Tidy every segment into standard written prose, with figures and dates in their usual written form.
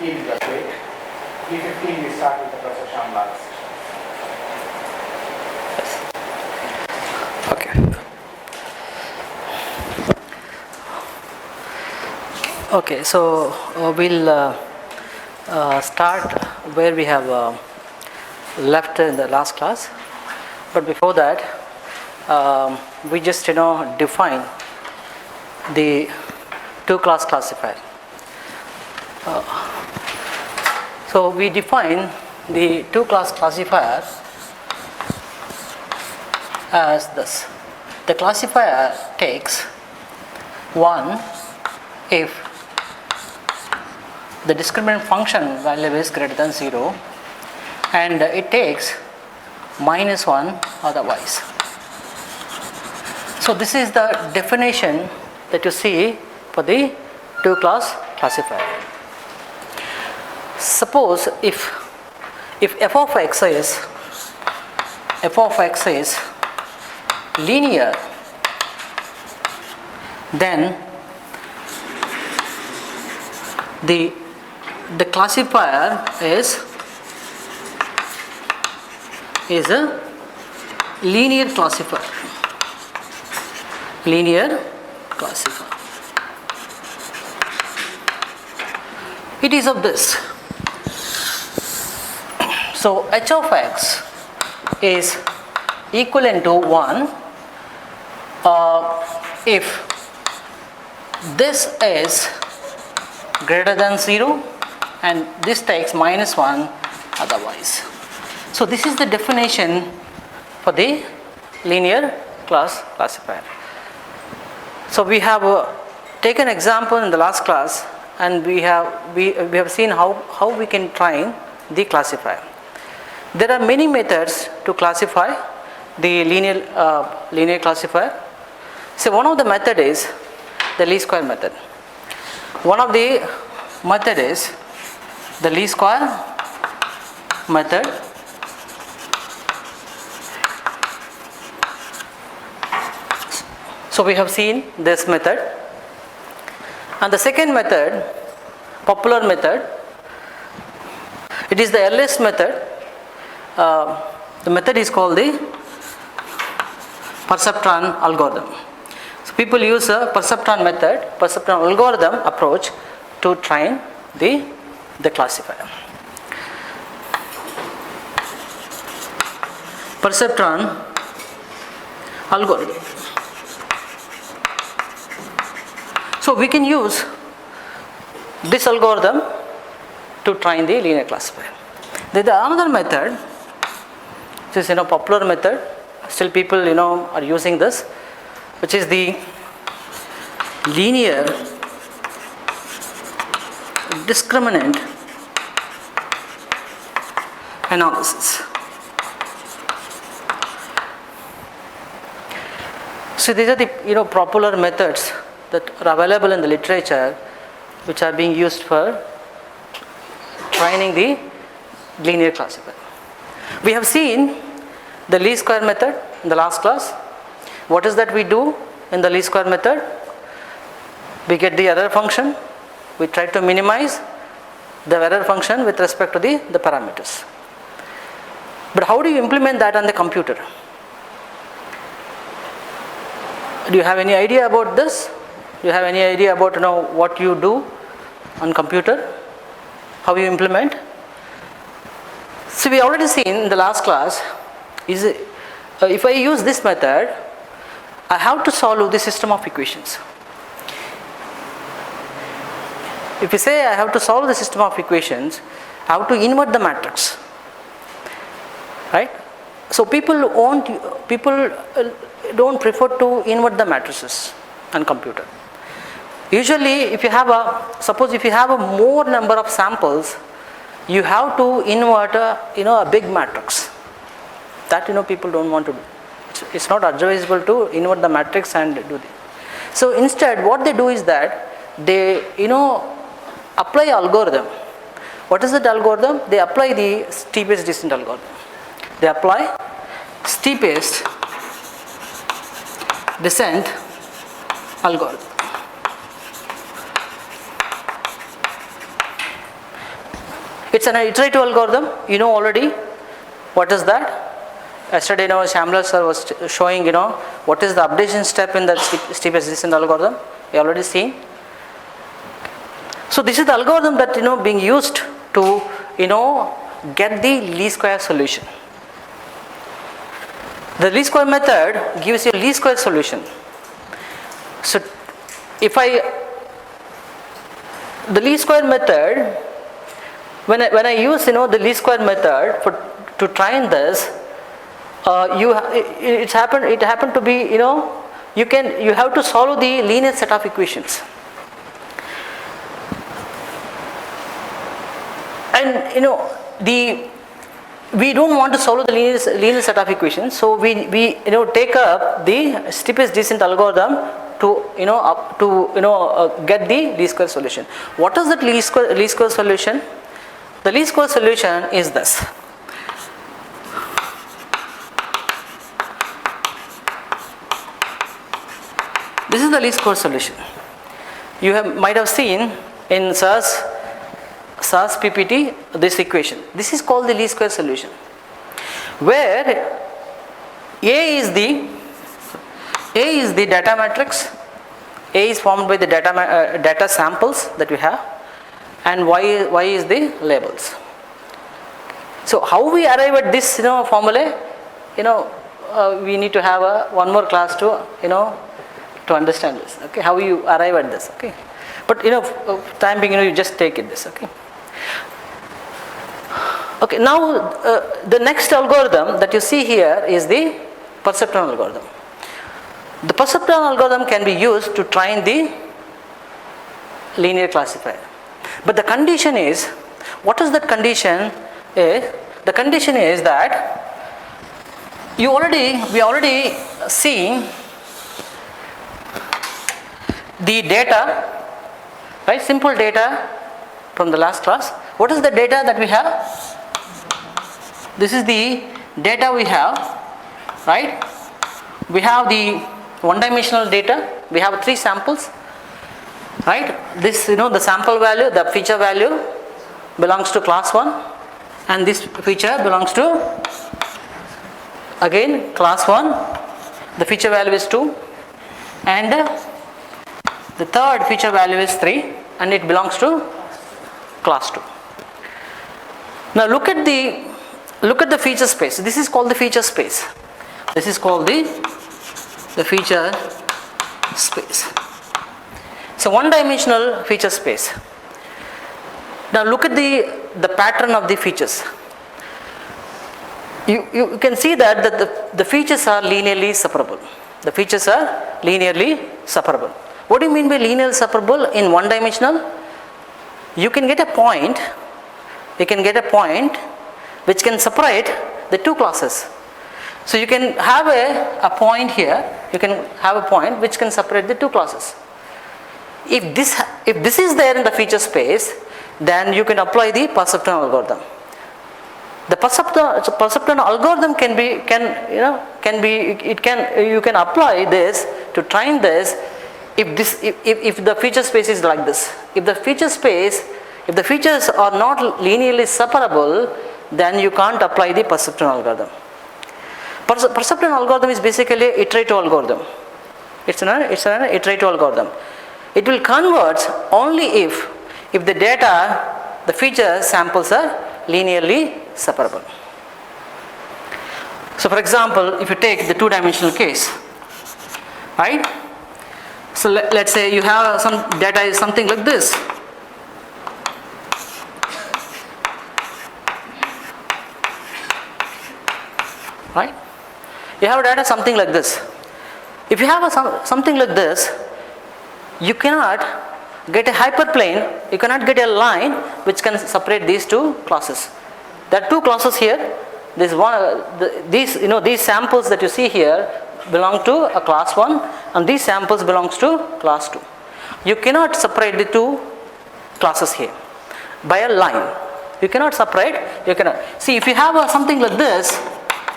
is the weight. E15 we start with the perceptron blocks. Okay. Okay, so we'll start where we have left in the last class. But before that, we just define the two-class classifier. So we define the two-class classifier as this. The classifier takes 1 if the discriminant function value is greater than 0, and it takes -1 otherwise. So this is the definition that you see for the two-class classifier. Suppose if f of x is linear, then the classifier is a linear classifier. It is of this. So h of x is equivalent to 1 if this is greater than 0 and this takes -1 otherwise. So this is the definition for the linear classifier. So we have taken example in the last class, and we have seen how we can train the classifier. There are many methods to classify the linear classifier. So one of the method is the least square method. One of the method is the least square method. So we have seen this method. And the second method, popular method, it is the earliest method. The method is called the Perceptron algorithm. So people use a Perceptron method, Perceptron algorithm approach to train the classifier. Perceptron algorithm. So we can use this algorithm to train the linear classifier. There is another method, which is popular method. Still people are using this, which is the linear discriminant analysis. So these are the popular methods that are available in the literature, which are being used for training the linear classifier. We have seen the least square method in the last class. What is that we do in the least square method? We get the error function. We try to minimize the error function with respect to the parameters. But how do you implement that on the computer? Do you have any idea about this? Do you have any idea about what you do on computer? How you implement? So we already seen in the last class is if I use this method, I have to solve the system of equations. If you say I have to solve the system of equations, I have to invert the matrix, right? So people don't prefer to invert the matrices on computer. Usually, suppose if you have a more number of samples, you have to invert a big matrix. That people don't want to do. It's not advisable to invert the matrix and do this. So instead, what they do is that they apply algorithm. What is that algorithm? They apply the steepest descent algorithm. They apply steepest descent algorithm. It's an iterative algorithm. You know already what is that? Yesterday, Shamla sir was showing, what is the updation step in the steepest descent algorithm. You already seen. So this is the algorithm that being used to get the least square solution. The least square method gives you least square solution. So if the least square method, when I use the least square method to train this, it happened to be you have to solve the linear set of equations, and we don't want to solve the linear set of equations, so we take up the steepest descent algorithm to get the least square solution. What is that least square solution? The least square solution is this. This is the least square solution. You might have seen in SAS PPT this equation. This is called the least square solution, where A is the data matrix. A is formed by the data samples that we have, and Y is the labels. So how we arrive at this formula? We need to have one more class to understand this. Okay, how you arrive at this. Okay, but time being you just take it this. Okay. Okay, now the next algorithm that you see here is the perceptron algorithm. The perceptron algorithm can be used to train the linear classifier. But the condition is, what is that condition? The condition is that we already seen the data, right? Simple data from the last class. What is the data that we have? This is the data we have, right? We have the one-dimensional data. We have 3 samples, right? This, the sample value, the feature value belongs to class 1, and this feature belongs to, again, class 1. The feature value is 2, and the third feature value is 3, and it belongs to class 2. Now look at the feature space. This is called the feature space. This is called the feature space. So one-dimensional feature space. Now look at the pattern of the features. You can see that the features are linearly separable. The features are linearly separable. What do you mean by linearly separable in one-dimensional? You can get a point. Which can separate the 2 classes. So you can have a point here. You can have a point which can separate the 2 classes. If this is there in the feature space, then you can apply the perceptron algorithm. The perceptron algorithm you can apply this to train this if the feature space is like this. If the features are not linearly separable, then you can't apply the perceptron algorithm. Perceptron algorithm is basically an iterative algorithm. It's an iterative algorithm. It will converge only if the data, the feature samples are linearly separable. So for example, if you take the 2-dimensional case, right? So let's say you have some data is something like this. Right? You have data something like this. If you have something like this, you cannot get a hyperplane, you cannot get a line which can separate these 2 classes. There are 2 classes here. These samples that you see here belong to a class 1, and these samples belongs to class 2. You cannot separate the 2 classes here by a line. You cannot separate. You cannot see if you have something like this.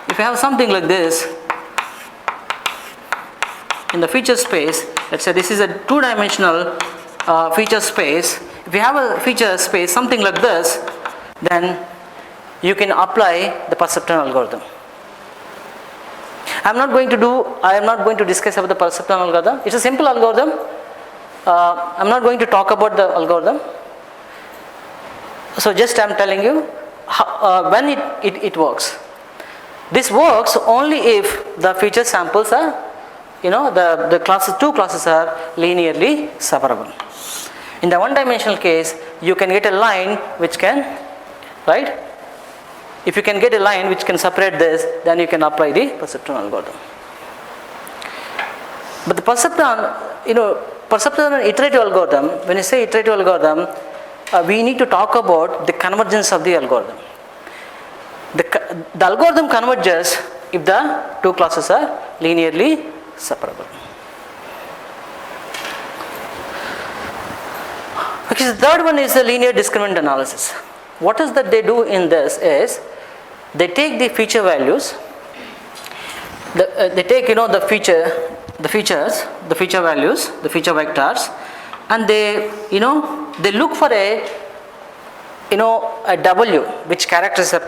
If you have something like this in the feature space, let's say this is a 2-dimensional feature space. If you have a feature space something like this, then you can apply the perceptron algorithm. I am not going to discuss about the perceptron algorithm. It's a simple algorithm. I am not going to talk about the algorithm. So just I am telling you how, when it works. This works only if the feature samples are, the classes, two classes are linearly separable. In the one-dimensional case, you can get a line which can, right? If you can get a line which can separate this, then you can apply the perceptron algorithm. But the perceptron and iterative algorithm, when you say iterative algorithm, we need to talk about the convergence of the algorithm. The algorithm converges if the two classes are linearly separable. Okay, the third one is the linear discriminant analysis. What is that they do in this is, they take the feature values, they take the feature values, the feature vectors, and they look for a W which characterizes a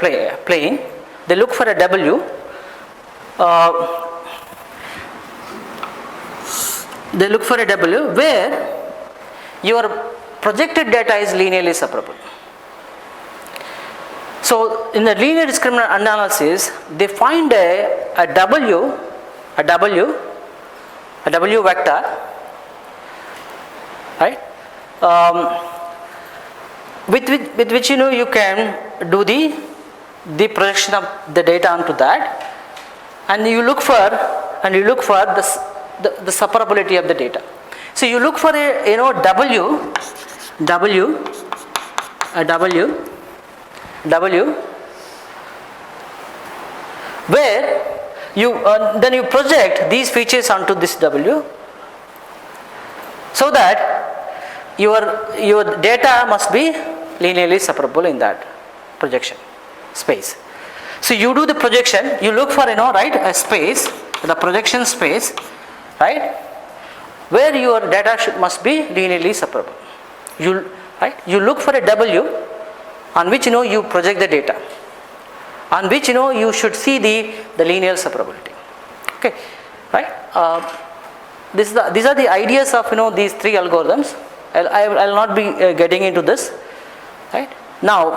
plane. They look for a W. They look for a W where your projected data is linearly separable. So in the linear discriminant analysis, they find a W vector, right? With which you can do the projection of the data onto that, and you look for the separability of the data. So you look for a W where you then you project these features onto this W, so that your data must be linearly separable in that projection space. So you do the projection, you look for right, a space, the projection space, right, where your data must be linearly separable. You look for a W on which you project the data, on which you should see the linear separability. Okay, right? These are the ideas of these three algorithms. I will not be getting into this. Right now,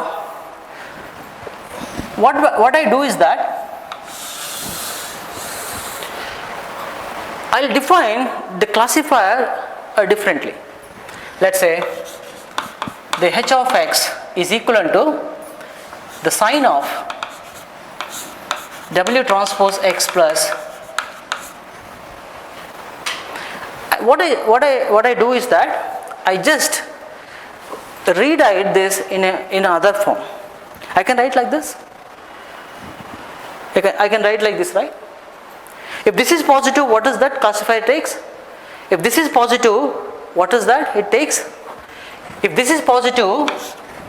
what I do is that I'll define the classifier differently. Let's say the h of x is equivalent to the sine of W transpose x plus. What I do is that I just rewrite this in another form. I can write like this. I can write like this, right? If this is positive, what is that classifier takes? If this is positive, what is that it takes? If this is positive,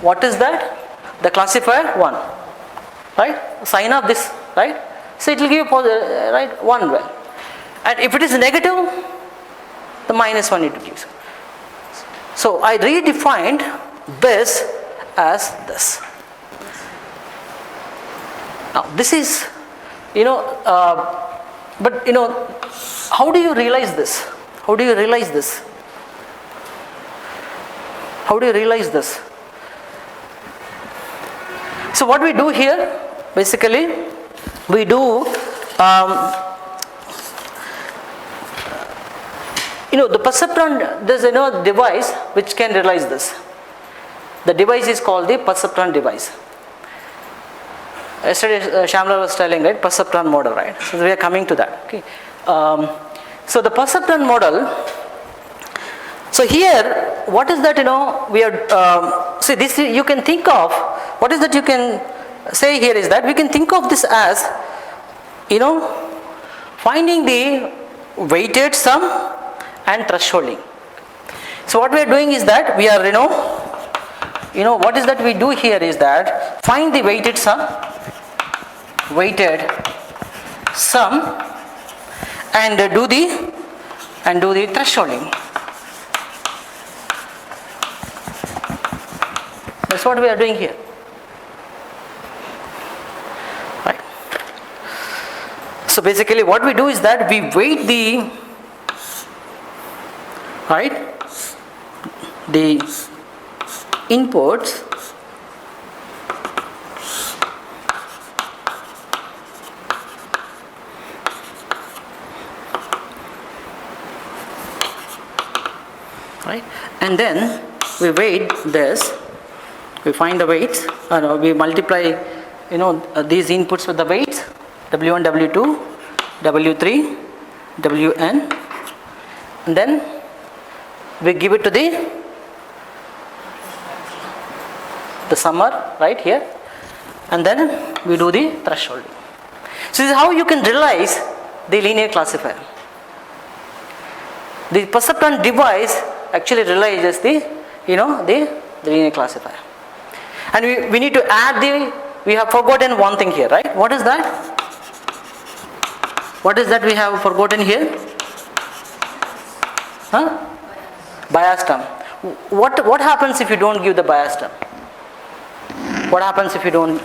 what is that? The classifier 1, right? Sign of this, right? So it will give you right 1 well. And if it is negative, the -1 it gives. So I redefined this as this. Now this is, but how do you realize this? How do you realize this? How do you realize this? So what we do here, basically, we do, the perceptron, there's a device which can realize this. The device is called the perceptron device. Yesterday Shamla was telling, right, perceptron model, right? So we are coming to that. Okay. So the perceptron model. So here, what is that? We are. See, this you can think of. What is that you can say here is that we can think of this as, finding the weighted sum and thresholding. So what we are doing is that we are, what is that we do here is that find the weighted sum and do the thresholding. That's what we are doing here. So basically what we do is that we weight the, right, the inputs right, and then we weight this, we find the weights, we multiply these inputs with the weights W1, W2, W3, Wn, and then we give it to the summer right here, and then we do the thresholding. So this is how you can realize the linear classifier. The perceptron device actually realizes the linear classifier. And we need to add we have forgotten one thing here, right? What is that? What is that we have forgotten here? Bias term. What happens if you don't give the bias term? What happens if you don't,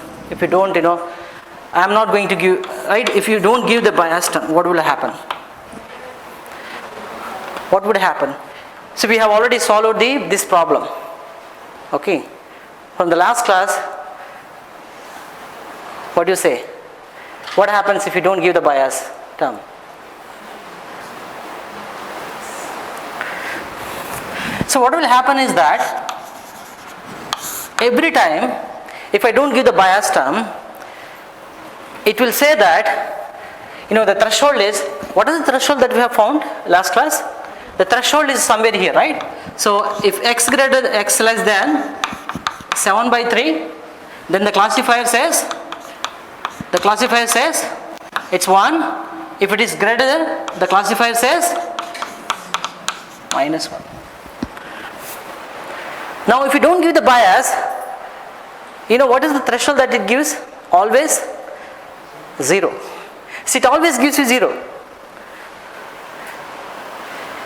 I am not going to give, right? If you don't give the bias term, what will happen? What would happen? So we have already solved this problem. Okay. From the last class, what do you say? What happens if you don't give the bias term? So what will happen is that every time if I don't give the bias term, it will say that the threshold is, what is the threshold that we have found last class? The threshold is somewhere here, right? So if x less than 7/3, then the classifier says it's 1. If it is greater than, the classifier says -1. Now if you don't give the bias, what is the threshold that it gives? Always 0. See, it always gives you 0.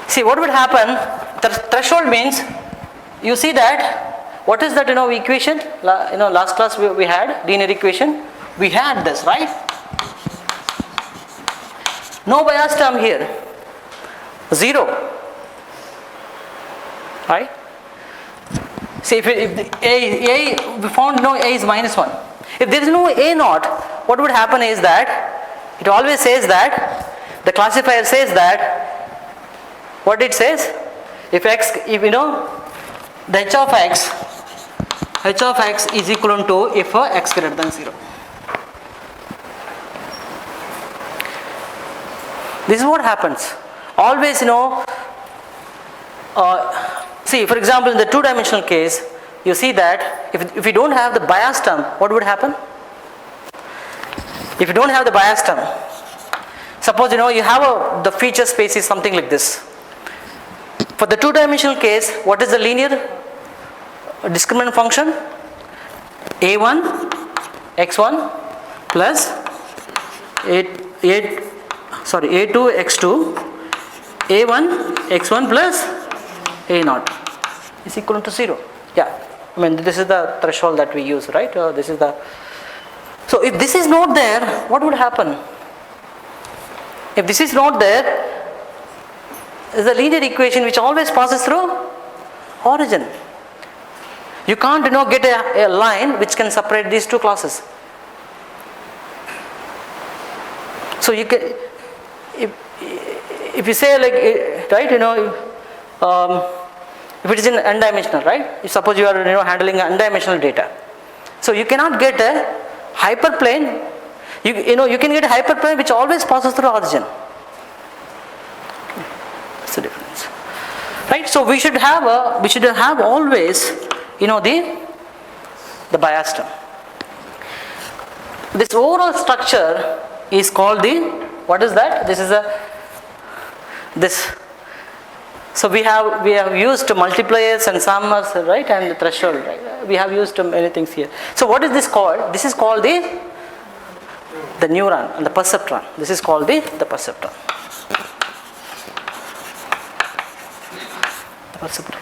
See, what would happen? Threshold means, you see that, what is that equation? Last class we had linear equation. We had this, right? No bias term here. 0. Right? See, if A we found A is -1. If there is no A naught, what would happen is that it always says that the classifier says that, what it says, if the h of x is equivalent to if x greater than 0. This is what happens. Always, see, for example, in the two-dimensional case, you see that if you don't have the bias term, what would happen? If you don't have the bias term, suppose you have the feature space is something like this. For the two-dimensional case, what is the linear discriminant function? A1 x1 plus A2 x2 A1 x1 plus A0 is equal to 0. Yeah, this is the threshold that we use, right? So if this is not there, what would happen? If this is not there, is a linear equation which always passes through origin. You can't get a line which can separate these two classes. So you can, if you say right, if it is in n-dimensional, right? Suppose you are handling n-dimensional data, so you cannot get a hyperplane. You can get a hyperplane which always passes through origin. That's the difference, right? So we should have always the bias term. This overall structure is called what is that? This. So we have used multipliers and summers, right, and the threshold, right? We have used many things here. So what is this called? This is called the neuron and the perceptron. This is called the perceptron. The perceptron.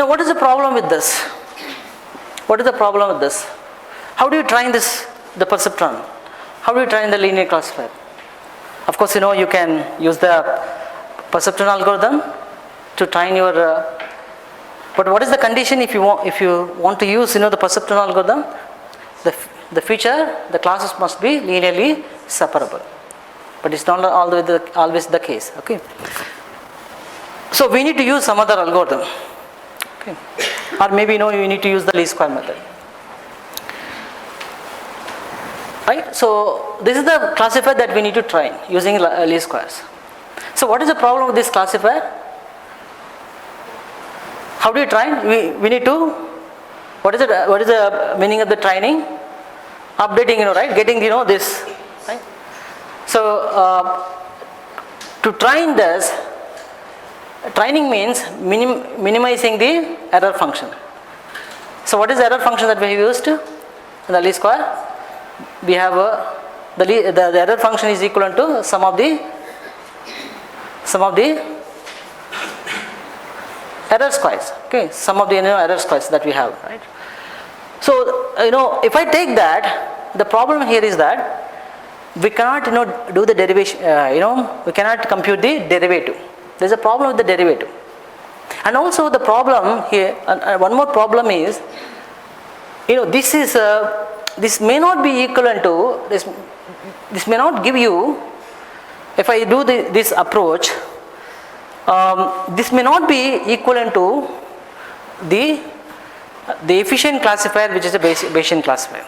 Now what is the problem with this? What is the problem with this? How do you train this, the perceptron? How do you train the linear classifier? Of course, you can use the perceptron algorithm to train your, but what is the condition if you want to use, the perceptron algorithm? The feature, the classes must be linearly separable. But it's not always the case, okay? So we need to use some other algorithm, okay? Or maybe, you need to use the least square method. Right? So this is the classifier that we need to train using least squares. So what is the problem with this classifier? How do you train? We need to, what is the meaning of the training? Updating, right? Getting, this, right? So to train this, training means minimizing the error function. So what is the error function that we have used in the least square? We have the error function is equivalent to sum of the error squares, okay? Sum of the error squares that we have, right? So if I take that, the problem here is that we cannot do the derivation, we cannot compute the derivative. There is a problem with the derivative. And also the problem here, one more problem is, this may not be equivalent to, this may not give you, if I do this approach, this may not be equivalent to the efficient classifier, which is a Bayesian classifier.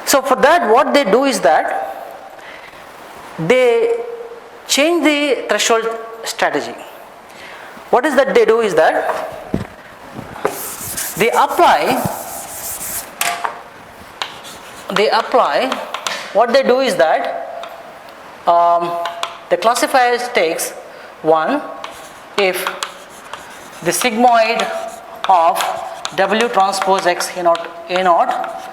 So for that, what they do is that they change the threshold strategy. What is that they do is that they apply, what they do is that the classifier takes 1 if the sigmoid of W transpose X A naught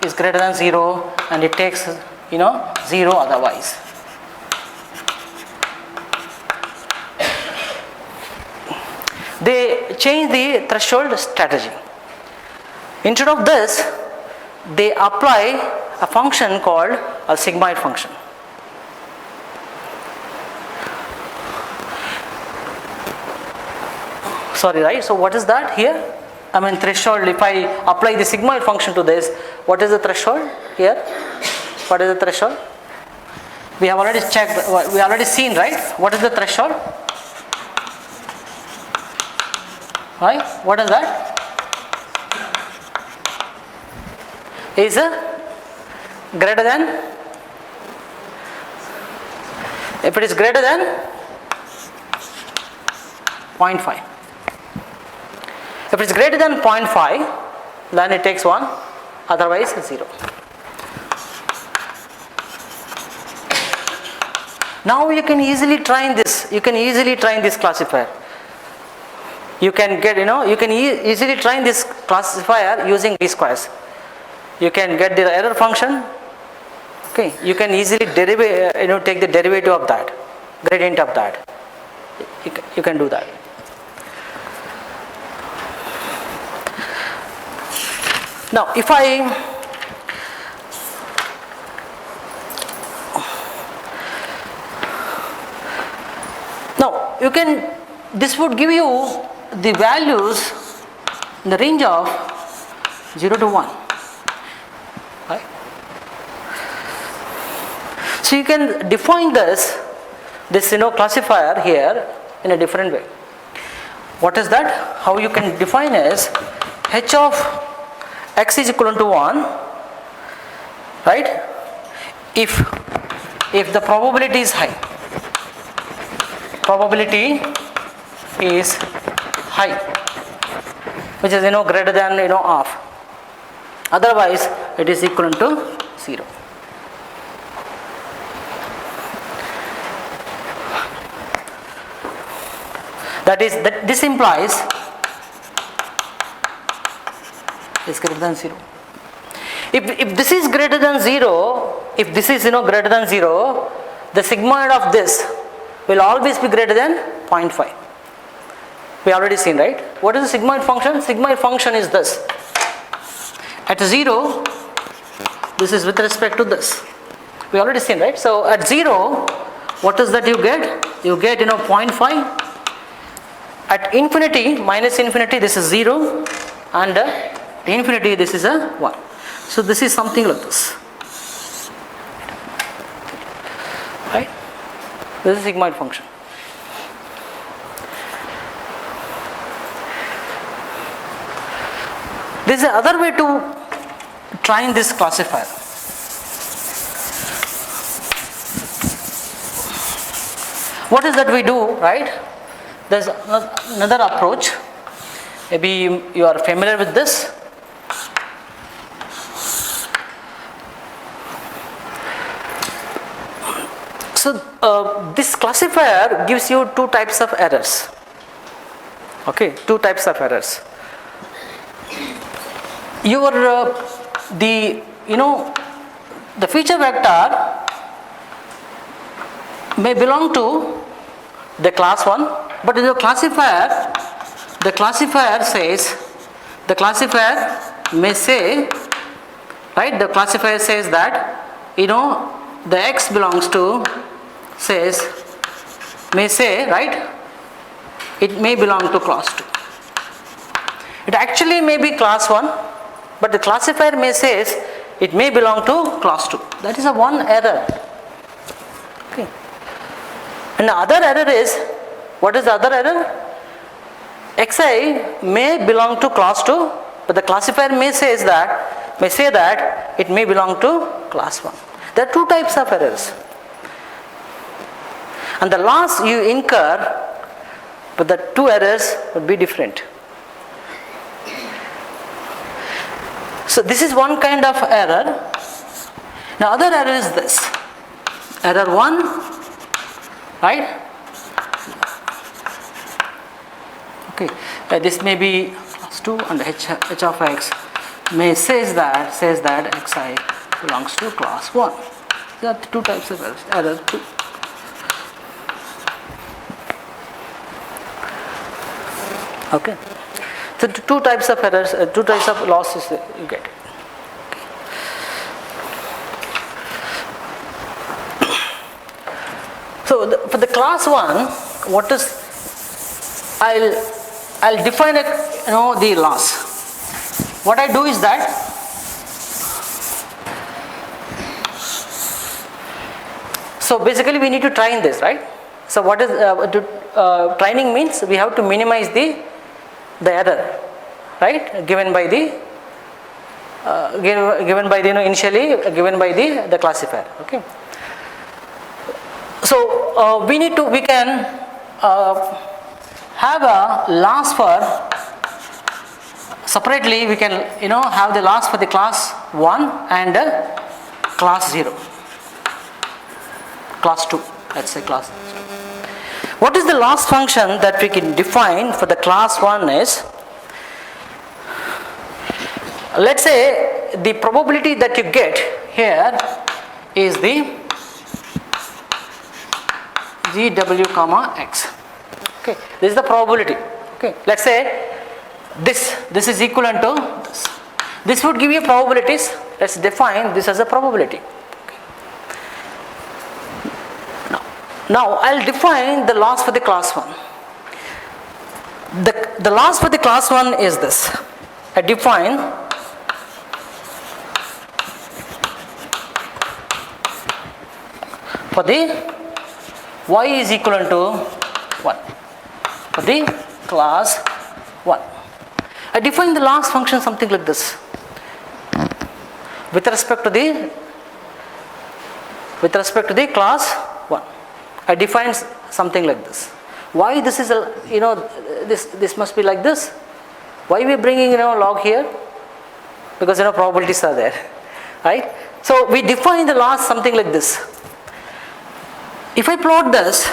is greater than 0, and it takes 0 otherwise. They change the threshold strategy. Instead of this, they apply a function called a sigmoid function. Sorry, right? So what is that here? Threshold, if I apply the sigmoid function to this, what is the threshold here? What is the threshold? We have already checked, we have already seen, right? What is the threshold? Right? What is that? Is greater than, if it is greater than 0.5. If it is greater than 0.5, then it takes 1, otherwise 0. Now you can easily train this. You can easily train this classifier. You can get, you can easily train this classifier using least squares. You can get the error function. Okay, you can easily derive, take the derivative of that, gradient of that. You can do that. Now, if you can, this would give you the values in the range of 0 to 1. Right? So you can define this classifier here in a different way. What is that? How you can define is h of x is equivalent to 1, right? If the probability is high, which is greater than half. Otherwise, it is equivalent to 0. That this implies is greater than 0. If this is greater than 0, if this is greater than 0, the sigmoid of this will always be greater than 0.5. We already seen, right? What is the sigmoid function? Sigmoid function is this. At 0, this is with respect to this. We already seen, right? So at 0, what is that you get? You get 0.5. At infinity, minus infinity, this is 0, and infinity, this is a 1. So this is something like this, right? This is sigmoid function. This is another way to try this classifier. What is that we do, right? There's another approach. Maybe you are familiar with this. So this classifier gives you two types of errors. Okay, two types of errors. Your the feature vector may belong to the class 1, but in the classifier may say, right, the classifier says that the x belongs to, may say, right, it may belong to class 2. It actually may be class 1, but the classifier may says it may belong to class 2. That is a one error. Okay. And the other error is, what is the other error? Xi may belong to class 2, but the classifier may say that it may belong to class 1. There are two types of errors. And the loss you incur with the two errors would be different. So this is one kind of error. Now other error is this. Error 1, right? Okay, this may be class 2 and h of x may says that xi belongs to class 1. There are two types of errors. Error 2. Okay. So two types of errors, two types of losses you get. So for the class 1, what is, I'll define the loss. What I do is that so basically we need to train this, right? So what is training means we have to minimize the error, right, given by the initially given by the classifier. Okay. So we can have a loss for separately. We can have the loss for the class 1 and class 0, class 2. Let's say class 2. What is the loss function that we can define for the class 1 is, let's say the probability that you get here is the GW comma X. Okay, this is the probability. Okay, let's say this is equivalent to this. This would give you probabilities. Let's define this as a probability. Now I'll define the loss for the class 1. The loss for the class 1 is this. I define for the y is equivalent to 1 for the class 1. I define the loss function something like this. With respect to the class 1. I define something like this. Why this is this must be like this? Why we are bringing log here? Because probabilities are there, right? So we define the loss something like this. If I plot this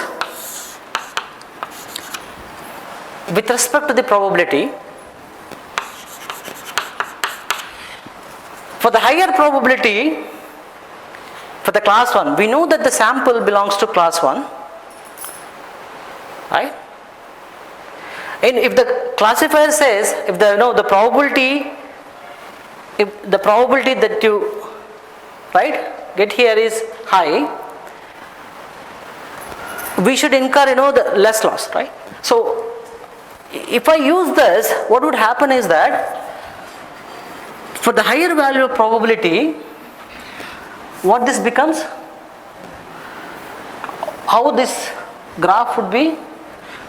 with respect to the probability, for the higher probability for the class 1, we know that the sample belongs to class 1, right? And if the classifier says, if the the probability, if the probability that you get here is high, we should incur the less loss, right? So if I use this, what would happen is that for the higher value of probability, what this becomes, how this graph would be,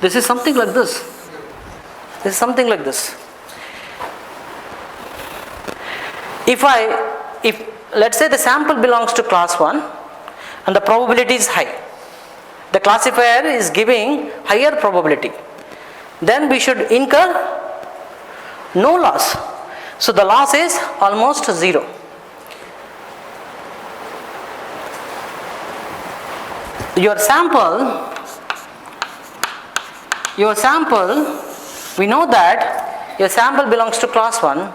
this is something like this. This is something like this. If let's say the sample belongs to class 1 and the probability is high, the classifier is giving higher probability, then we should incur no loss. So the loss is almost 0. Your sample, we know that your sample belongs to class 1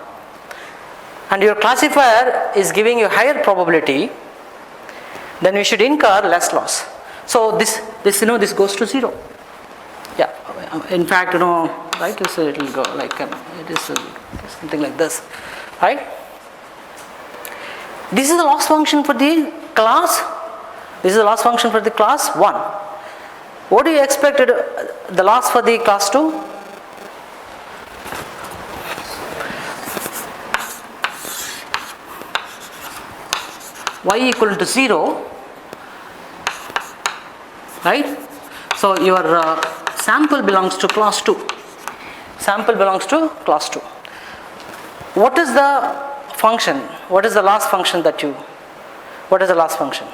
and your classifier is giving you higher probability, then we should incur less loss. So this goes to 0. Yeah, in fact, right, so it will go like it is something like this, right? This is the loss function for the class. This is the loss function for the class 1. What do you expect the loss for the class 2? Y equal to 0, right? So your sample belongs to class 2. Sample belongs to class 2. What is the function? What is the loss function what is the loss function?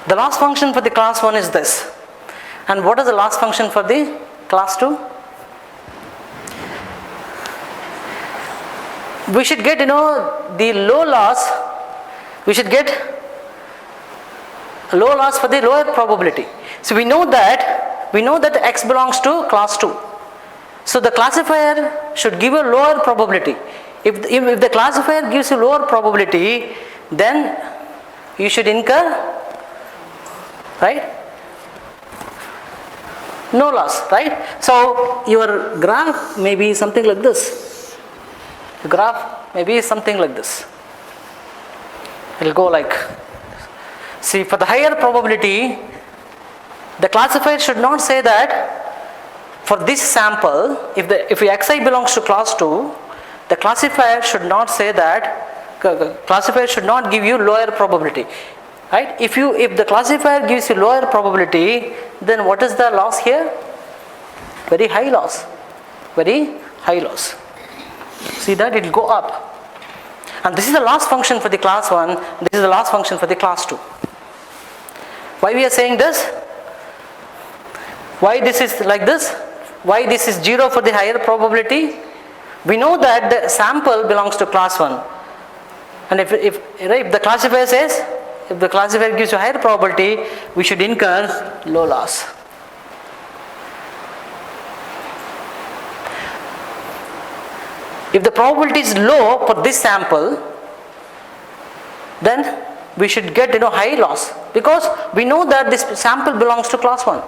The loss function for the class 1 is this. And what is the loss function for the class 2? We should get, the low loss. We should get low loss for the lower probability. So we know that X belongs to class 2. So the classifier should give a lower probability. If the classifier gives you lower probability, then you should incur, right, no loss, right? So your graph may be something like this. The graph may be something like this. It will go like, see, for the higher probability, the classifier should not say that for this sample, if Xi belongs to class 2, the classifier should not say that, classifier should not give you lower probability, right? If the classifier gives you lower probability, then what is the loss here? Very high loss. Very high loss. See that? It will go up. And this is the loss function for the class 1, this is the loss function for the class 2. Why we are saying this? Why this is like this? Why this is 0 for the higher probability? We know that the sample belongs to class 1. And if the classifier says, if the classifier gives you higher probability, we should incur low loss. If the probability is low for this sample, then we should get high loss, because we know that this sample belongs to class 1.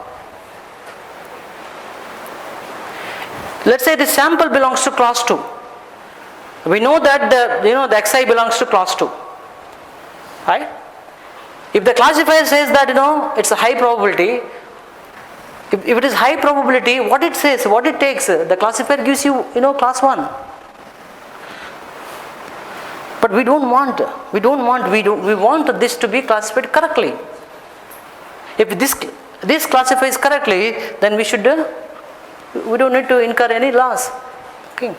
Let's say this sample belongs to class 2. We know that the Xi belongs to class 2, right? If the classifier says that it's a high probability, if it is high probability, what it says, what it takes, the classifier gives you class 1. But we want this to be classified correctly. If this classifies correctly, then we don't need to incur any loss. Okay.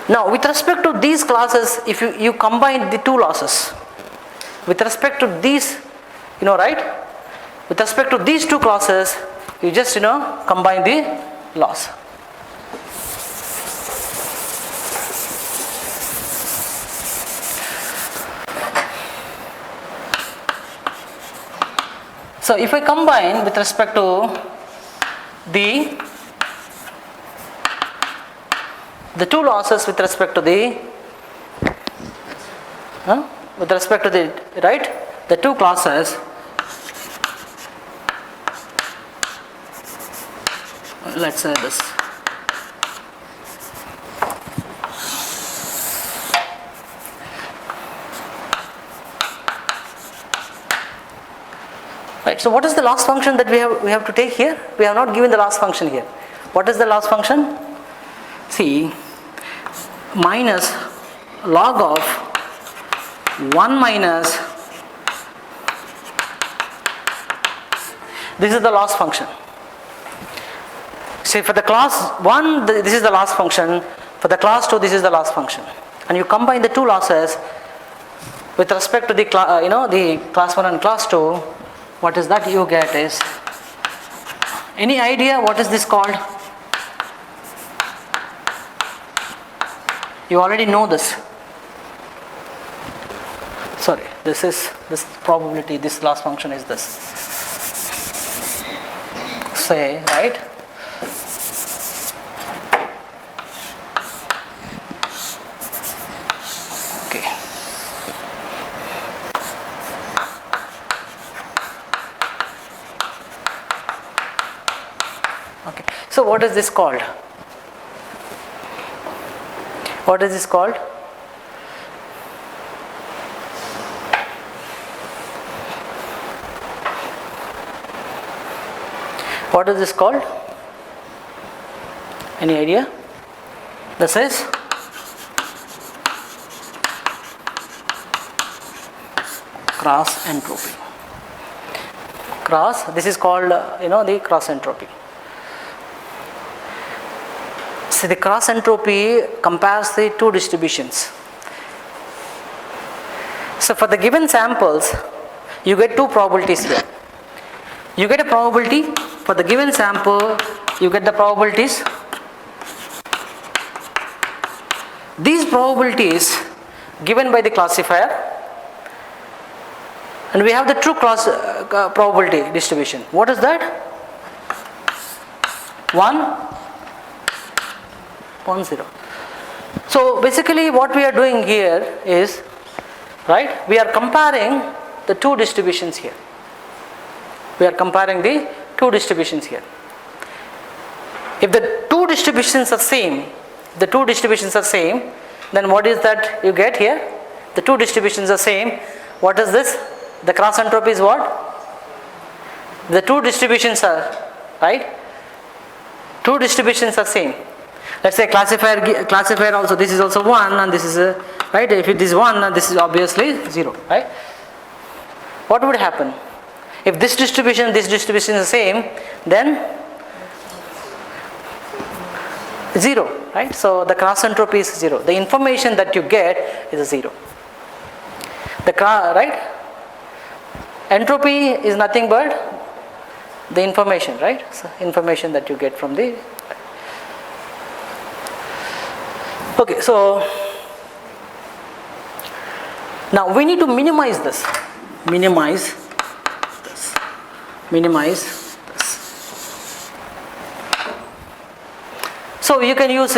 Now, with respect to these classes, if you combine the two losses, with respect to these, right? With respect to these two classes, you just combine the loss. So if I combine with respect to the two losses with respect to the right, the two classes, let's say this. Right, so what is the loss function that we have to take here? We have not given the loss function here. What is the loss function? See, minus log of 1 minus, this is the loss function. See, for the class 1, this is the loss function. For the class 2, this is the loss function. And you combine the two losses with respect to the the class 1 and class 2. What is that you get is, any idea what is this called? You already know this. Sorry, this probability, this loss function is this. Say, right? Okay. Okay. So what is this called? What is this called? What is this called? Any idea? This is cross entropy. This is called the cross entropy. See, the cross entropy compares the two distributions. So for the given samples, you get two probabilities here. You get a probability for the given sample, you get the probabilities. These probabilities given by the classifier, and we have the true cross probability distribution. What is that? 1, 0. So basically what we are doing here is, right, we are comparing the two distributions here. We are comparing the two distributions here. If the two distributions are same, then what is that you get here? The two distributions are same. What is this? The cross entropy is what? The two distributions are, right? Two distributions are same. Let's say classifier also, this is also 1 and this is right. If it is 1, and this is obviously 0, right? What would happen? If this distribution is the same, then 0, right? So the cross entropy is 0. The information that you get is 0. Right? Entropy is nothing but the information, right? So information that you get from the. Okay, so now we need to minimize this. Minimize this. So you can use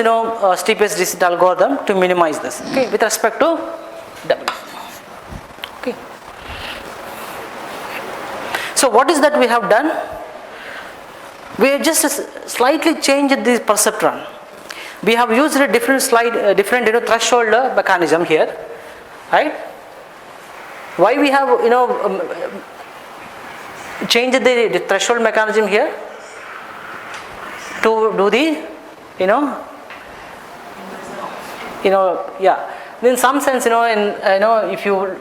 steepest descent algorithm to minimize this. Okay, with respect to W. Okay. So what is that we have done? We have just slightly changed the perceptron. We have used a different threshold mechanism here, right? Why we have changed the threshold mechanism here? To do the in some sense, if you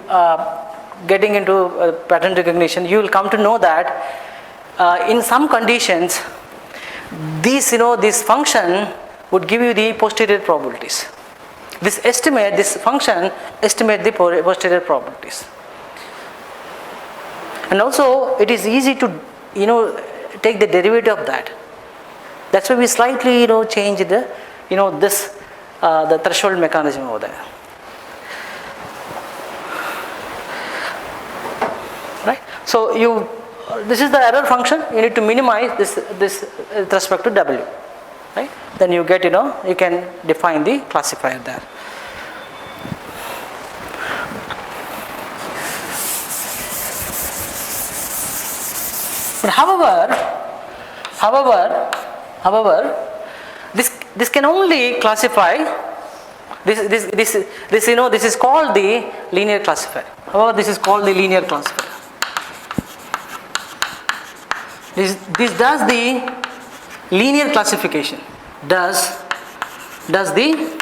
getting into pattern recognition, you will come to know that in some conditions, this function would give you the posterior probabilities. This function estimate the posterior probabilities. And also it is easy to take the derivative of that. That's why we slightly change the the threshold mechanism over there. Right? So this is the error function. You need to minimize this with respect to W. Right? Then you get you can define the classifier there. But however, However, this can only classify this is called the linear classifier. However, this is called the linear classifier. This does the linear classification. Does the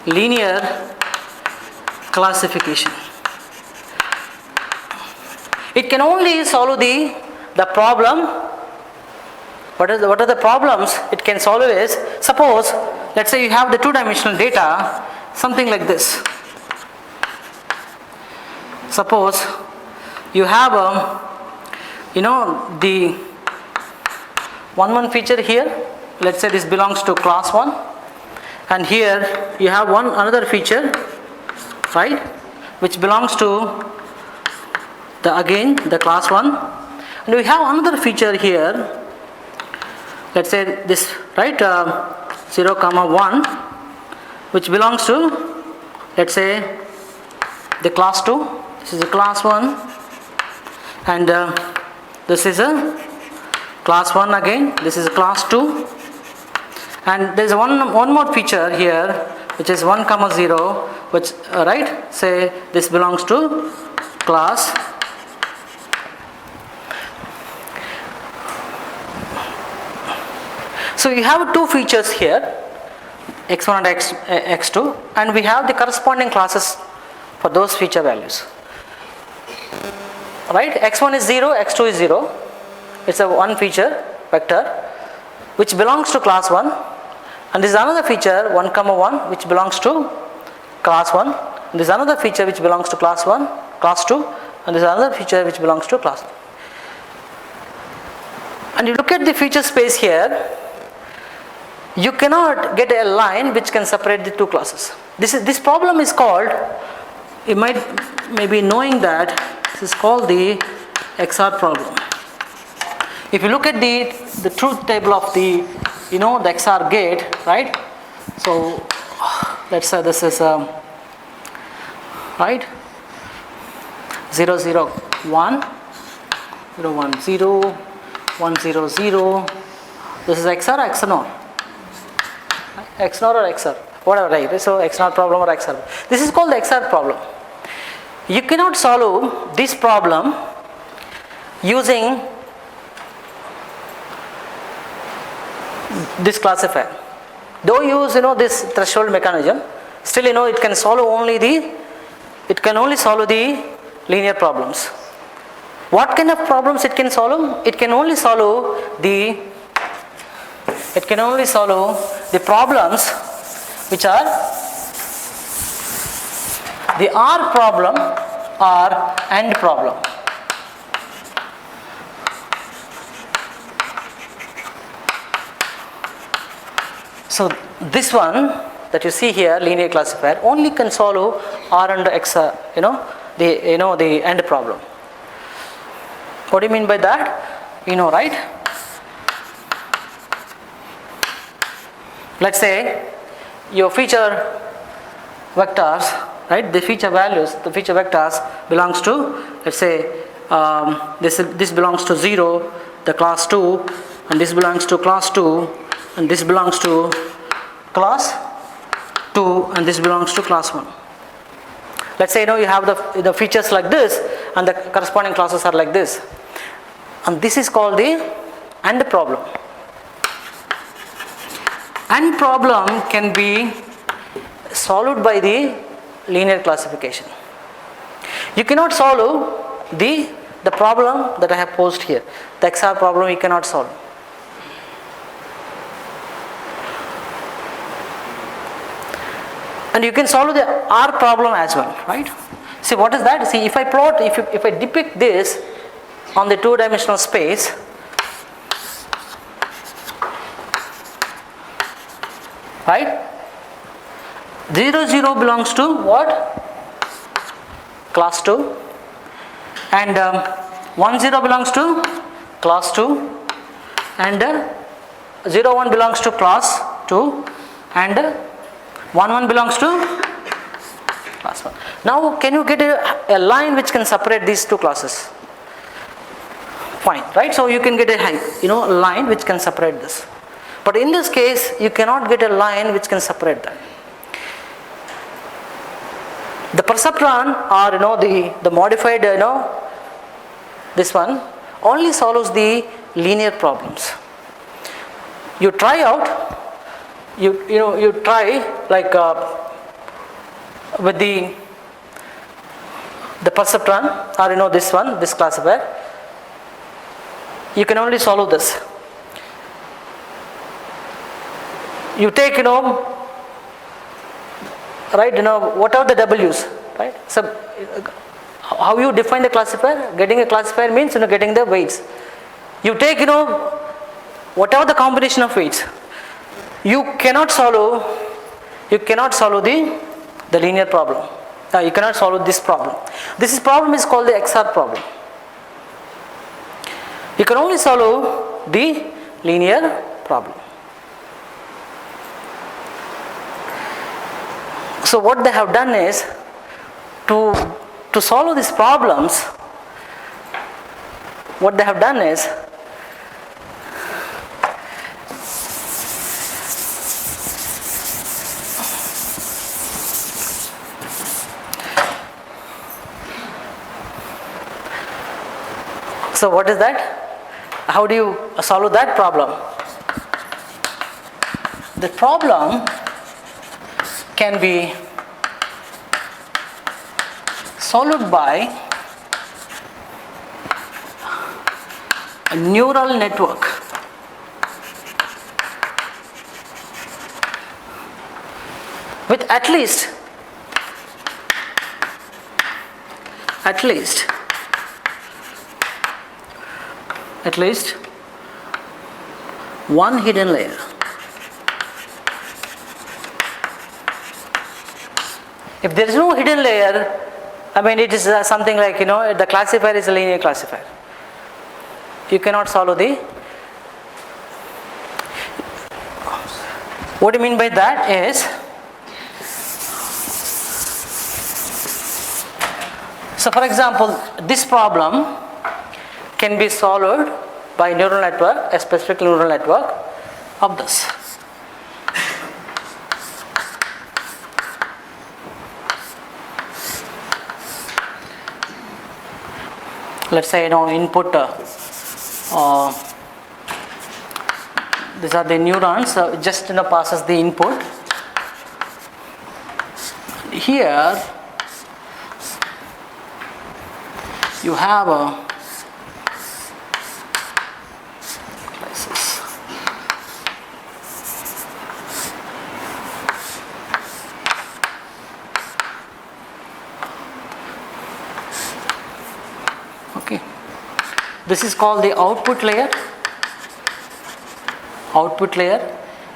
linear classification. It can only solve the problem. What are the problems it can solve is, suppose, let's say you have the two-dimensional data, something like this. Suppose you have the one feature here, let's say this belongs to class 1, and here you have another feature, right, which belongs to the class 1, and we have another feature here, let's say this, right, 0, 1, which belongs to, let's say, the class 2. This is a class 1, and this is a class 1 again. This is a class 2, and there is one more feature here, which is 1, 0, which right, say this belongs to class. So you have two features here, x1 and x2, and we have the corresponding classes for those feature values. Right, x1 is 0, x2 is 0. It's a one feature vector which belongs to class 1, and this is another feature 1, 1, which belongs to class 1. And this is another feature which belongs to class 1, class 2, and this is another feature which belongs to class 1. And you look at the feature space here, you cannot get a line which can separate the two classes. This problem is called, you might maybe knowing that this is called the XR problem. If you look at the truth table of the the XR gate, right? So let's say this is right, 0, 0, 1, 0, 1, 0, 1, 0, 0. This is XR or XNOR? XNOR or XR, whatever, right? So XNOR problem or XR. This is called the XR problem. You cannot solve this problem using this classifier. Though you use this threshold mechanism, still it can only solve the linear problems. What kind of problems it can solve? It can only solve the problems which are the R problem or AND problem. So this one that you see here, linear classifier, only can solve R and X, the AND problem. What do you mean by that? Right? Let's say your feature vectors, right? The feature values, the feature vectors belongs to, let's say this belongs to 0, the class 2, and this belongs to class 2, and this belongs to class 2, and this belongs to class 1. Let's say you have the features like this, and the corresponding classes are like this, and this is called the AND problem. AND problem can be solved by the linear classification. You cannot solve the problem that I have posed here. The XR problem you cannot solve. And you can solve the R problem as well, right? See, what is that? See, if I plot, if I depict this on the two-dimensional space, right? 0, 0 belongs to what? Class 2, and 1, 0 belongs to class 2, and 0, 1 belongs to class 2, and 1, 1 belongs to class 1. Now, can you get a line which can separate these two classes? Fine, right? So you can get a line which can separate this. But in this case, you cannot get a line which can separate them. The perceptron, or the modified, this one only solves the linear problems. You try out, you try like with the perceptron, or this one, this classifier. You can only solve this. You take, right, what are the W's, right? So how you define the classifier? Getting a classifier means getting the weights. You take whatever the combination of weights. You cannot solve the linear problem. You cannot solve this problem. This problem is called the XR problem. You can only solve the linear problem. So what they have done is, to solve these problems, what they have done is, so what is that? How do you solve that problem? The problem can be solved by a neural network. With at least one hidden layer. If there is no hidden layer, it is something like, the classifier is a linear classifier. You cannot solve the. What do you mean by that is, so for example, this problem can be solved by neural network, a specific neural network of this. Let's say input, these are the neurons, just passes the input. Here you have a this is called the output layer,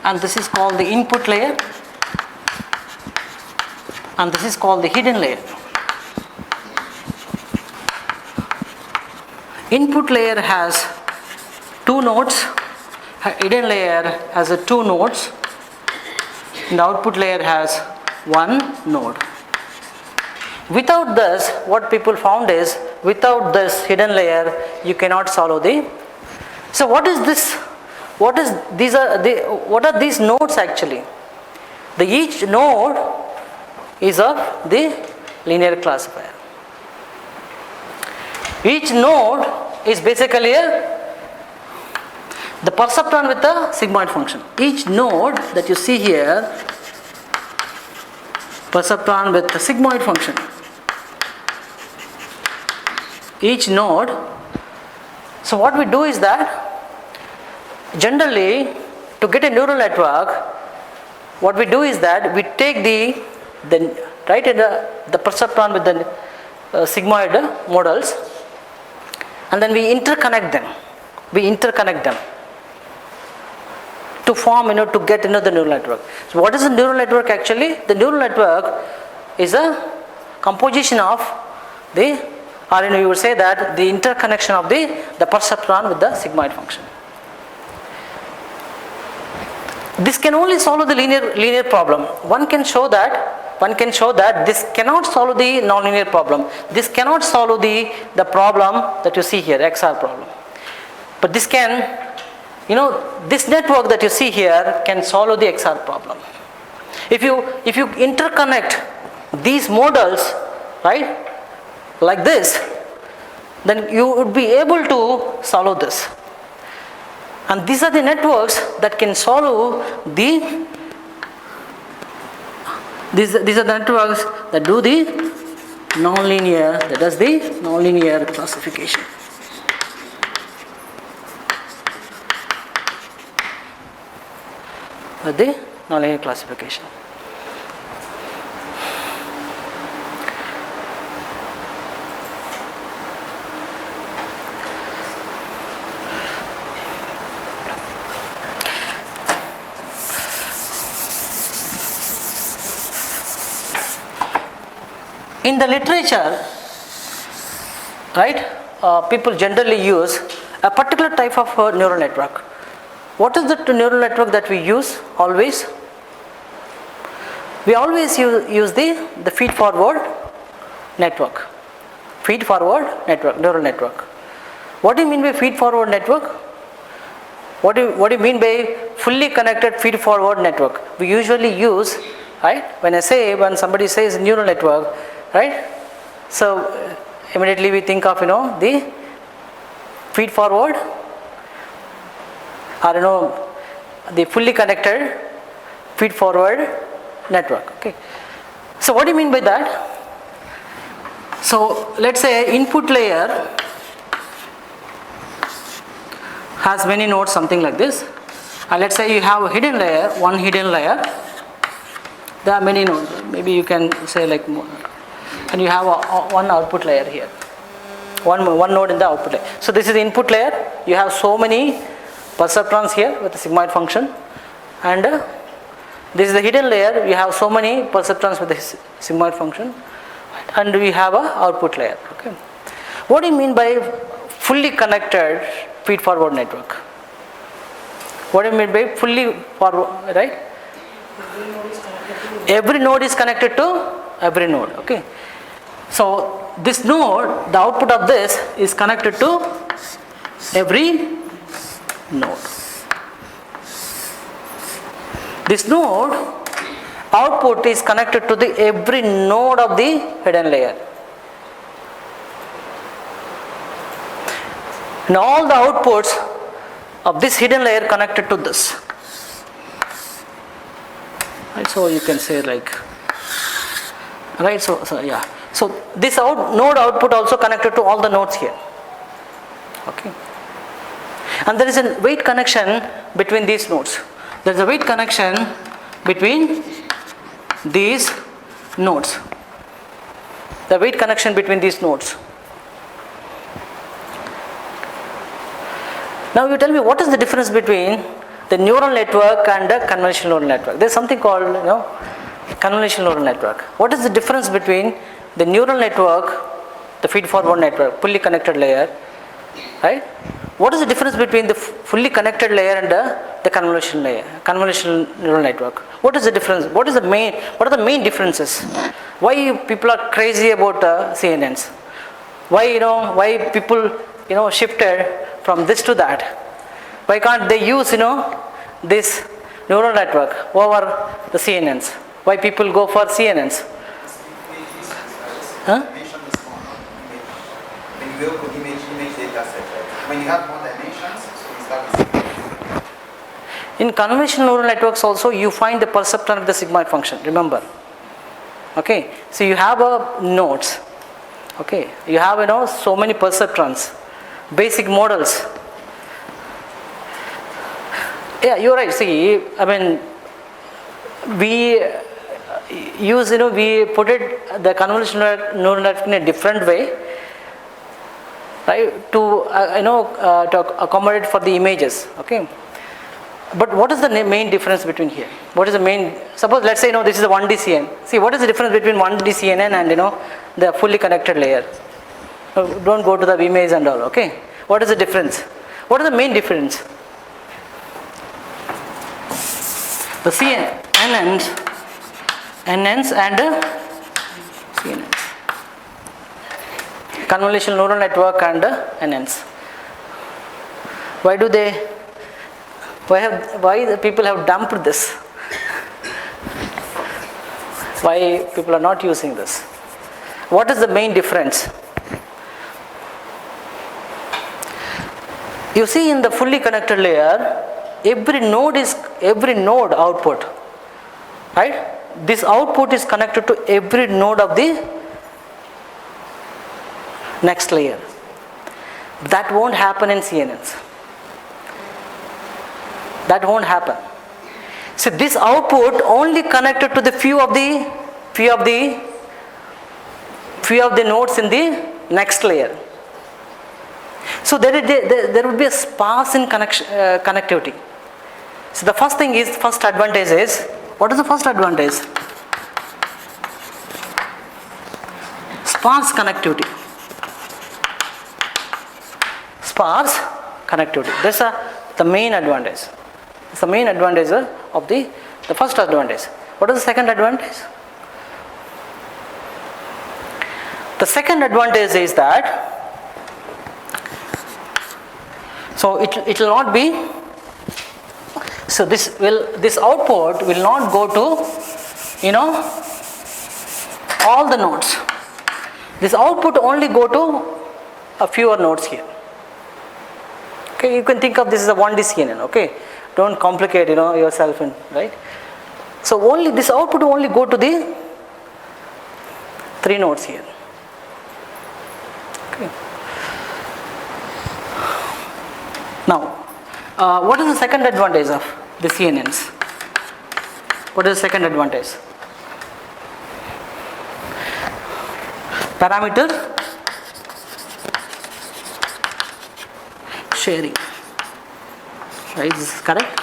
and this is called the input layer, and this is called the hidden layer. Input layer has 2 nodes, hidden layer has 2 nodes, and the output layer has 1 node. Without this, what people found is, without this hidden layer, you cannot solve the. So what is this? What are these nodes actually? Each node is of the linear classifier. Each node is basically the perceptron with the sigmoid function. Each node that you see here, perceptron with the sigmoid function. Each node. So what we do is that, generally, to get a neural network, what we do is that we take the perceptron with the sigmoid models, and then we interconnect them. To form, to get the neural network. So what is a neural network actually? The neural network is a composition of you would say that the interconnection of the perceptron with the sigmoid function. This can only solve the linear problem. One can show that this cannot solve the nonlinear problem. This cannot solve the problem that you see here, XR problem. But this can you know, this network that you see here can solve the XR problem. If you interconnect these models, right, like this, then you would be able to solve this. And these are the networks that can solve the, these are the networks that do the nonlinear, that does the nonlinear classification. The nonlinear classification. In the literature, right, people generally use a particular type of neural network. What is the neural network that we use always? We always use the feed-forward network. Feed-forward network, neural network. What do you mean by feed-forward network? What do you mean by fully connected feed-forward network? We usually use, right, when somebody says neural network, right, so immediately we think of, the feed-forward, or the fully connected feed-forward network. Okay. So what do you mean by that? So let's say input layer has many nodes, something like this, and let's say you have a hidden layer, one hidden layer. There are many nodes. Maybe you can say like more. And you have one output layer here, one node in the output layer. So this is the input layer. You have so many perceptrons here with the sigmoid function, and this is the hidden layer. You have so many perceptrons with the sigmoid function, and we have a output layer. Okay. What do you mean by fully connected feed-forward network? What do you mean by fully forward? Right? Every node is connected to every node. Okay. So this node, the output of this is connected to every node. This node output is connected to the every node of the hidden layer. And all the outputs of this hidden layer connected to this. Right, so you can say like, right, so yeah. So this node output also connected to all the nodes here. Okay. And there is a weight connection between these nodes. There is a weight connection between these nodes. The weight connection between these nodes. Now you tell me, what is the difference between the neural network and the convolutional neural network? There is something called, convolutional neural network. What is the difference between the neural network, the feed-forward network, fully connected layer, right? What is the difference between the fully connected layer and the convolutional layer, convolutional neural network? What is the difference? What are the main differences? Why people are crazy about CNNs? Why people shifted from this to that? Why can't they use this neural network over the CNNs? Why people go for CNNs? Huh? When you go to image data set, when you have more dimensions, so we start with. In convolutional neural networks also, you find the perceptron of the sigmoid function, remember. Okay, so you have nodes. Okay, you have so many perceptrons, basic models. Yeah, you're right. See, I mean, we use, we put it, the convolutional neural network in a different way, right, to to accommodate for the images. Okay, but what is the main difference between here? What is the main? Suppose let's say this is a 1D CNN. See, what is the difference between 1D CNN and the fully connected layer? Don't go to the image and all. Okay, what is the difference? What is the main difference? The NNs and CNNs. Convolutional neural network and NNs. Why do they Why the people have dumped this? Why people are not using this? What is the main difference? You see, in the fully connected layer, every node output, right? This output is connected to every node of the next layer. That won't happen in CNNs. That won't happen. So this output only connected to the few of the nodes in the next layer. So there would be a sparse in connectivity. So the first advantage is, what is the first advantage? Sparse connectivity. Sparse connectivity. That's the main advantage. It's the main advantage of the first advantage. What is the second advantage? The second advantage is that, so it will not be, so this output will not go to, all the nodes. This output only go to a fewer nodes here. Okay, you can think of this as a 1D CNN, okay? Don't complicate, yourself in, right? So only this output only go to the 3 nodes here. Okay. Now, what is the second advantage of the CNNs? What is the second advantage? Parameter sharing. Right, this is correct?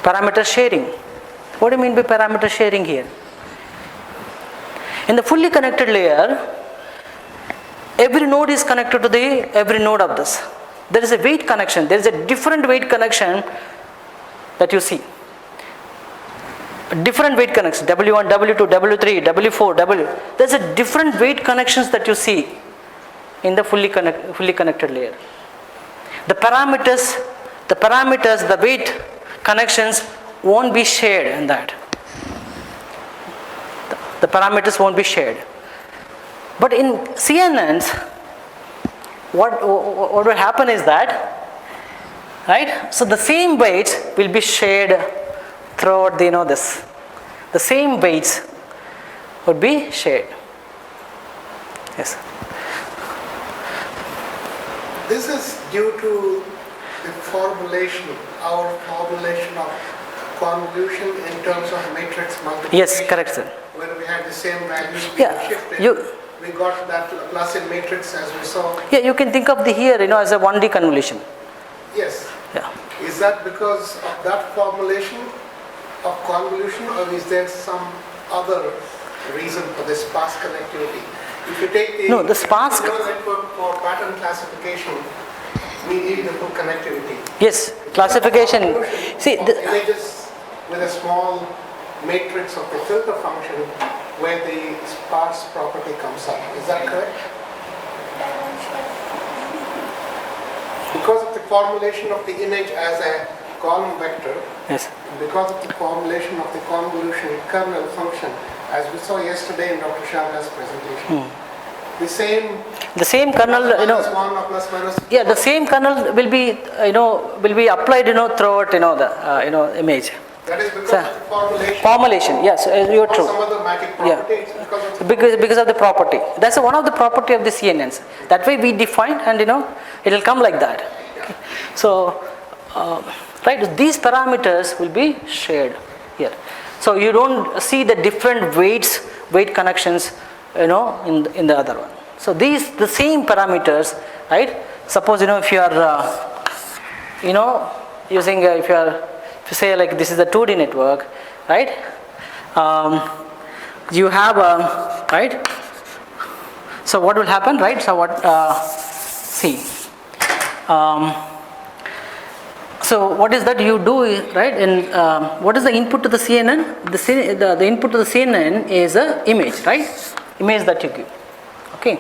Parameter sharing. What do you mean by parameter sharing here? In the fully connected layer, every node is connected to every node of this. There is a weight connection. There is a different weight connection that you see. Different weight connections. W1, W2, W3, W4, W. There's a different weight connections that you see in the fully connected layer. The parameters, the weight connections won't be shared in that. The parameters won't be shared. But in CNNs, what will happen is that, right? So the same weights will be shared throughout this. The same weights would be shared. Yes. This is due to the formulation, our formulation of convolution in terms of matrix multiplication. Yes, correct, sir. When we had the same values, we Yeah, shifted. We got that Laplacian matrix as we saw. Yeah, you can think of the here, as a 1D convolution. Yes. Yeah. Is that because of that formulation of convolution, or is there some other reason for this sparse connectivity? If you take the sparse neural network for pattern classification, we need the full connectivity. Yes, classification. See, images with a small matrix of the filter function where the sparse property comes up. Is that correct? Because of the formulation of the image as a column vector, yes. because of the formulation of the convolution kernel function, as we saw yesterday in Dr. Sharda's presentation, the same kernel, yeah, the same kernel will be applied, throughout, the image. That is because of the formulation. Yes, you're true. Some other magic property. Yeah. Because of the property. That's one of the property of the CNNs. That way we define, and it will come like that. Okay. So, right, these parameters will be shared here. So you don't see the different weight connections, in the other one. So the same parameters, right? Suppose if you are, using if you say like this is a 2D network, right? You have right? So what will happen, right? So what? See. So what is that you do, right? And what is the input to the CNN? The input to the CNN is a image, right? Image that you give. Okay.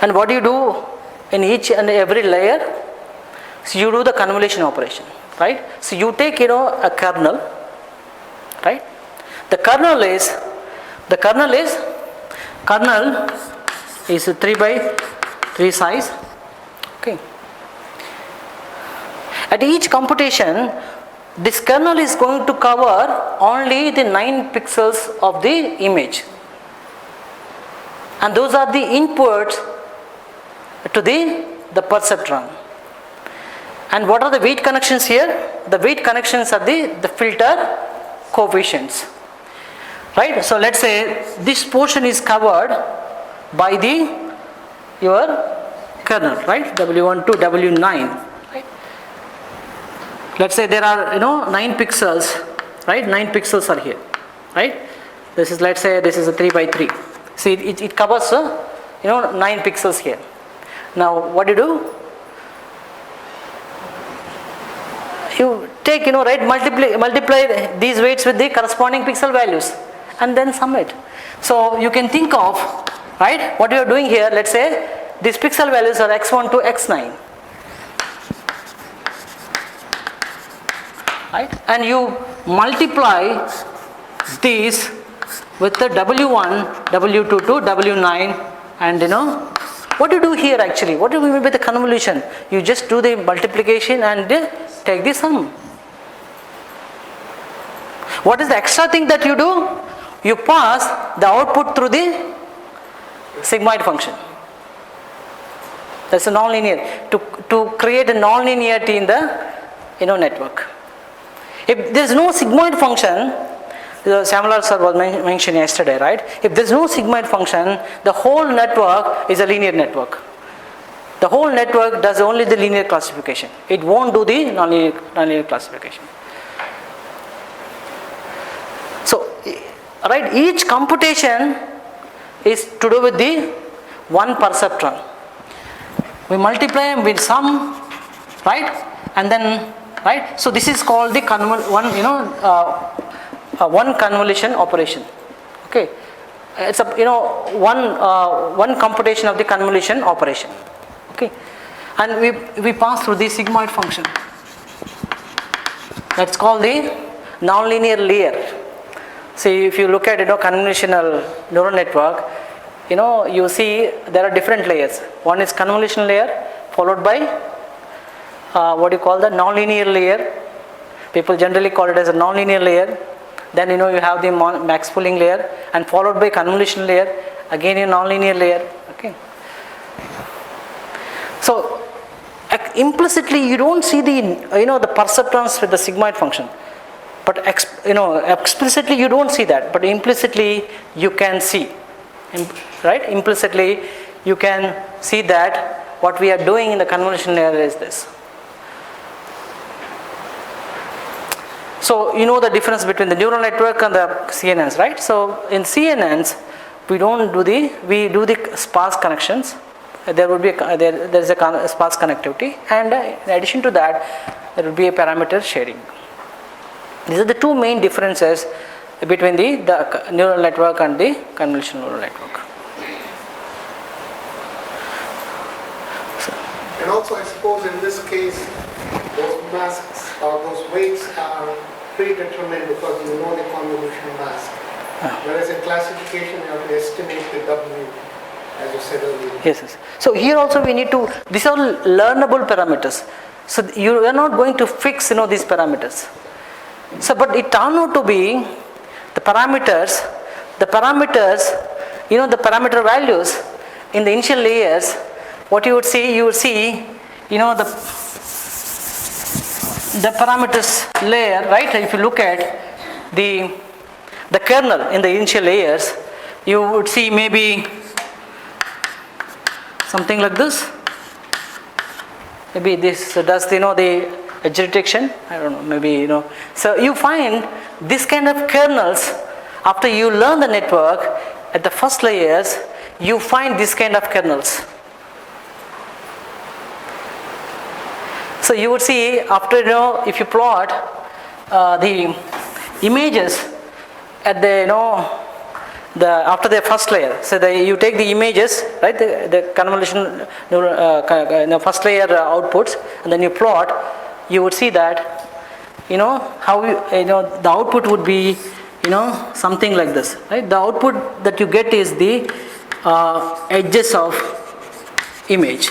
And what do you do in each and every layer? So you do the convolution operation, right? So you take, a kernel, right? The kernel is 3 by 3 size. Okay. At each computation, this kernel is going to cover only the 9 pixels of the image, and those are the inputs to the perceptron. And what are the weight connections here? The weight connections are the filter coefficients, right? So let's say this portion is covered by your kernel, right? W1 to W9, right? Let's say there are 9 pixels, right? 9 pixels are here, right? Let's say this is a 3 by 3. See, it covers 9 pixels here. Now what do? You take, right, multiply these weights with the corresponding pixel values and then sum it. So you can think of, right, what you are doing here. Let's say these pixel values are x1 to x9, right, and you multiply these with the W1, W2 to W9, and what do you do here actually? What do we mean by the convolution? You just do the multiplication and take the sum. What is the extra thing that you do? You pass the output through the sigmoid function. That's a nonlinear. To create a nonlinearity in the network. If there is no sigmoid function, Shyamlal sir was mentioned yesterday, right? If there is no sigmoid function, the whole network is a linear network. The whole network does only the linear classification. It won't do the nonlinear classification. So, right, each computation is to do with the one perceptron. We multiply them with sum, right, and then, right. So this is called the one convolution operation. Okay, it's a one computation of the convolution operation. Okay, and we pass through the sigmoid function. That's called the nonlinear layer. See, if you look at convolutional neural network, you see there are different layers. One is convolution layer, followed by what you call the nonlinear layer. People generally call it as a nonlinear layer. Then you have the max pooling layer, and followed by convolution layer, again a nonlinear layer. Okay. So implicitly you don't see the perceptrons with the sigmoid function, but explicitly you don't see that, but implicitly you can see, right? Implicitly you can see that what we are doing in the convolution layer is this. So the difference between the neural network and the CNNs, right? So in CNNs we do the sparse connections. There would be there is a sparse connectivity, and in addition to that there will be a parameter sharing. These are the two main differences between the neural network and the convolutional neural network. And also I suppose in this case those masks or those weights are predetermined because you know the convolution mask. Whereas in classification you have to estimate the W, as you said earlier. Yes. So here also we need to, these are learnable parameters. So you are not going to fix these parameters. So but it turned out to be the parameters, the parameter values in the initial layers. What you would see, the parameters layer, right? If you look at the kernel in the initial layers, you would see maybe something like this. Maybe this does the edge detection. I don't know. Maybe So you find this kind of kernels after you learn the network at the first layers. You find this kind of kernels. So you would see after if you plot the images at the after the first layer. So you take the images, right? The convolution first layer outputs, and then you plot. You would see that, how the output would be, something like this, right? The output that you get is the edges of image,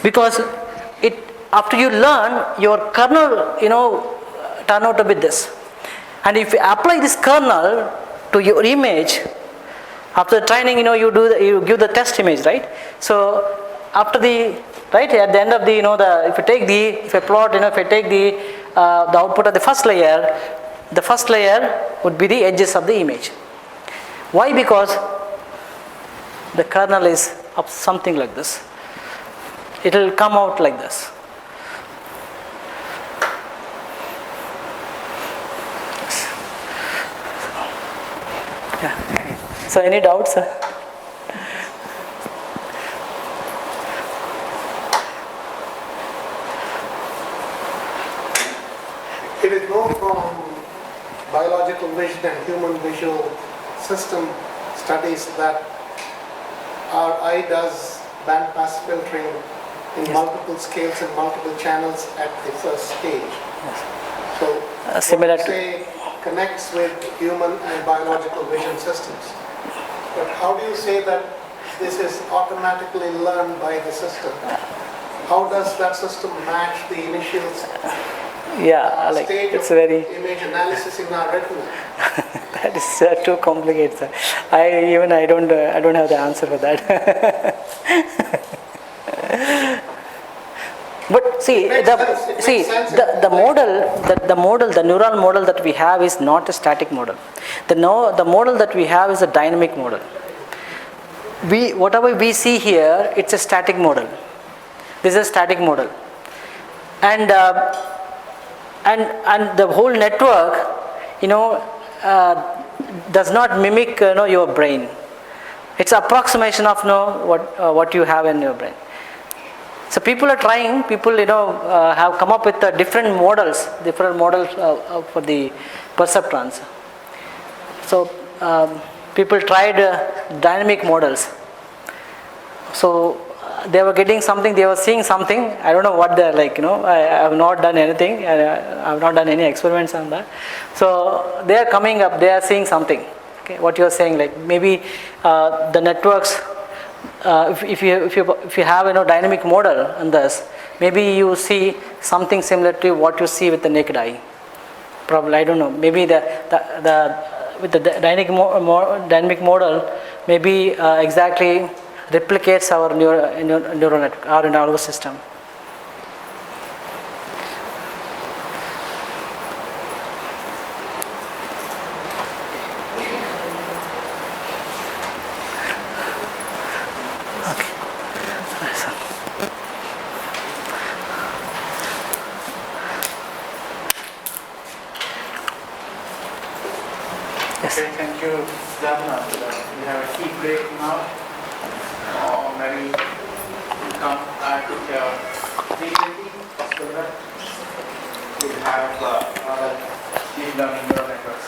because after you learn, your kernel, turn out to be this, and if you apply this kernel to your image, after training, you give the test image, right? So after right at the end of if I plot, if I take the output of the first layer would be the edges of the image. Why? Because the kernel is of something like this. It will come out like this. Yeah. So any doubts? It is known from biological vision and human visual system studies that our eye does bandpass filtering in multiple scales and multiple channels at the first stage. So similar what you say connects with human and biological vision systems. But how do you say that this is automatically learned by the system? How does that system match the initial stage it's of very image analysis in our retina? that is too complicated, sir. I don't have the answer for that. But see, the neural model that we have is not a static model. The model that we have is a dynamic model. Whatever we see here, it's a static model. This is a static model, and the whole network, does not mimic your brain. It's approximation of what you have in your brain. So people are trying. People have come up with different models for the perceptrons. So people tried dynamic models. So they were getting something. They were seeing something. I don't know what they're like. I have not done anything. I have not done any experiments on that. So they are coming up. They are seeing something. Okay, what you are saying, like maybe the networks. If you have dynamic model on this, maybe you see something similar to what you see with the naked eye. Probably, I don't know. Maybe with the dynamic model, maybe exactly replicates our neural network, our nervous system. Okay, thank you, Dhamma. We have a tea break now. Maybe we come at 3:30. We'll have deep learning neural networks.